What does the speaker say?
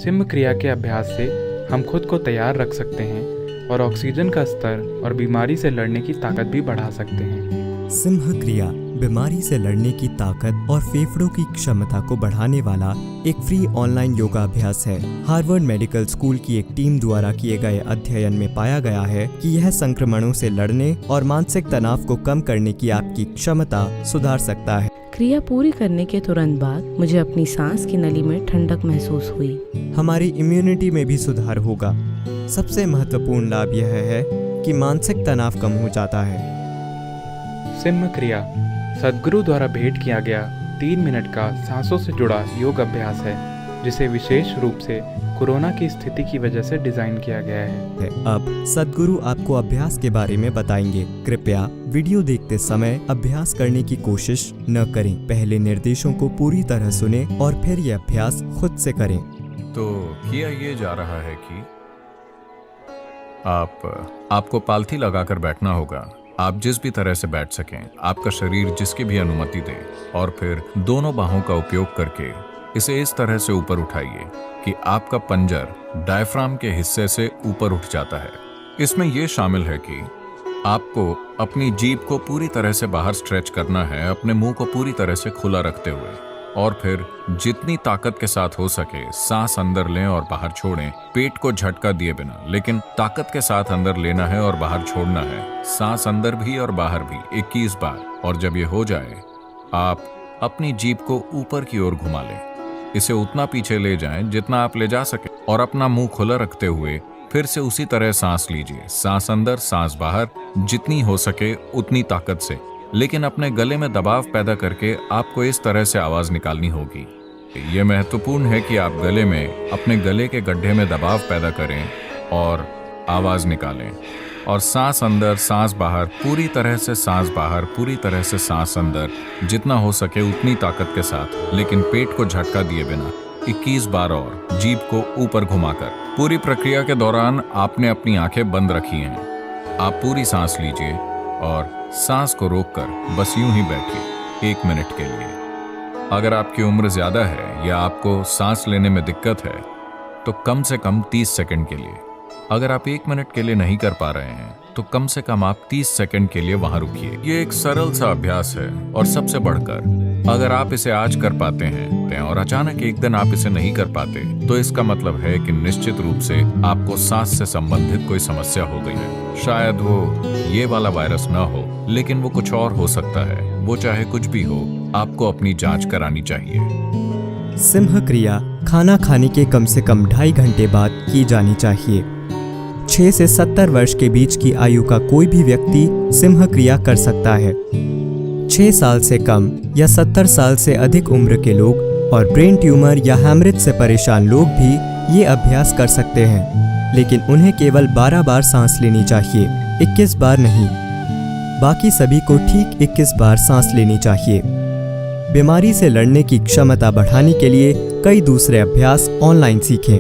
सिंह क्रिया के अभ्यास से हम खुद को तैयार रख सकते हैं और ऑक्सीजन का स्तर और बीमारी से लड़ने की ताकत भी बढ़ा सकते हैं। सिंह क्रिया बीमारी से लड़ने की ताकत और फेफड़ों की क्षमता को बढ़ाने वाला एक फ्री ऑनलाइन योगा अभ्यास है। हार्वर्ड मेडिकल स्कूल की एक टीम द्वारा किए गए अध्ययन में पाया गया है कि यह संक्रमणों से लड़ने और मानसिक तनाव को कम करने की आपकी क्षमता सुधार सकता है। क्रिया पूरी करने के तुरंत बाद मुझे अपनी सांस की नली में ठंडक महसूस हुई। हमारी इम्यूनिटी में भी सुधार होगा। सबसे महत्वपूर्ण लाभ यह है कि मानसिक तनाव कम हो जाता है। सिंह क्रिया सद्गुरु द्वारा भेंट किया गया 3 मिनट का सांसों से जुड़ा योग अभ्यास है, जिसे विशेष रूप से कोरोना की स्थिति की वजह से डिजाइन किया गया है। अब सद्गुरु आपको अभ्यास के बारे में बताएंगे। कृपया वीडियो देखते समय अभ्यास करने की कोशिश न करें। पहले निर्देशों को पूरी तरह सुने और फिर यह अभ्यास खुद से करें। तो किया ये जा रहा है कि आपको पालथी लगाकर बैठना होगा। आप जिस भी तरह से बैठ सकें, आपका शरीर जिसकी भी अनुमति दे, और फिर दोनों बाहों का उपयोग करके इसे इस तरह से ऊपर उठाइए कि आपका पंजर डायफ्राम के हिस्से से ऊपर उठ जाता है। इसमें यह शामिल है कि आपको अपनी जीभ को पूरी तरह से बाहर स्ट्रेच करना है, अपने मुंह को पूरी तरह से खुला रखते हुए, और फिर जितनी ताकत के साथ हो सके सांस अंदर लें और बाहर छोड़ें, पेट को झटका दिए बिना, लेकिन ताकत के साथ अंदर लेना है और बाहर छोड़ना है। सांस अंदर भी और बाहर भी 21 बार। और जब ये हो जाए, आप अपनी जीभ को ऊपर की ओर घुमा लें। इसे उतना पीछे ले जाएं जितना आप ले जा सके, और अपना मुंह खुला रखते हुए फिर से उसी तरह सांस लीजिए। सांस अंदर, सांस बाहर, जितनी हो सके उतनी ताकत से, लेकिन अपने गले में दबाव पैदा करके आपको इस तरह से आवाज निकालनी होगी। यह महत्वपूर्ण है कि आप गले में अपने गले के गड्ढे में दबाव पैदा करें और आवाज निकालें। और सांस अंदर, सांस बाहर, पूरी तरह से सांस बाहर, पूरी तरह से सांस अंदर, जितना हो सके उतनी ताकत के साथ, लेकिन पेट को झटका दिए बिना 21 बार और जीभ को ऊपर घुमाकर। पूरी प्रक्रिया के दौरान आपने अपनी आंखें बंद रखी हैं। आप पूरी सांस लीजिए और सांस को रोककर बस यूं ही बैठिए 1 मिनट के लिए। अगर आपकी उम्र ज्यादा है या आपको सांस लेने में दिक्कत है तो कम से कम 30 सेकंड के लिए। अगर आप 1 मिनट के लिए नहीं कर पा रहे हैं तो कम से कम आप 30 सेकंड के लिए वहां रुकिए। ये एक सरल सा अभ्यास है, और सबसे बढ़कर अगर आप इसे आज कर पाते हैं और अचानक एक दिन आप इसे नहीं कर पाते, तो इसका मतलब है कि निश्चित रूप से आपको सांस से संबंधित कोई समस्या हो गई है। शायद वो ये वाला वायरस ना हो, लेकिन वो कुछ और हो सकता है। वो चाहे कुछ भी हो, आपको अपनी जांच करानी चाहिए। सिंह क्रिया खाना खाने के कम से कम 2.5 घंटे बाद की जानी चाहिए। 6 से 70 वर्ष के बीच की आयु का कोई भी व्यक्ति सिंह क्रिया कर सकता है। 6 साल से कम या 70 साल से अधिक उम्र के लोग और ब्रेन ट्यूमर या हैमरेज से परेशान लोग भी ये अभ्यास कर सकते हैं, लेकिन उन्हें केवल 12 बार सांस लेनी चाहिए, 21 बार नहीं। बाकी सभी को ठीक 21 बार सांस लेनी चाहिए। बीमारी से लड़ने की क्षमता बढ़ाने के लिए कई दूसरे अभ्यास ऑनलाइन सीखें।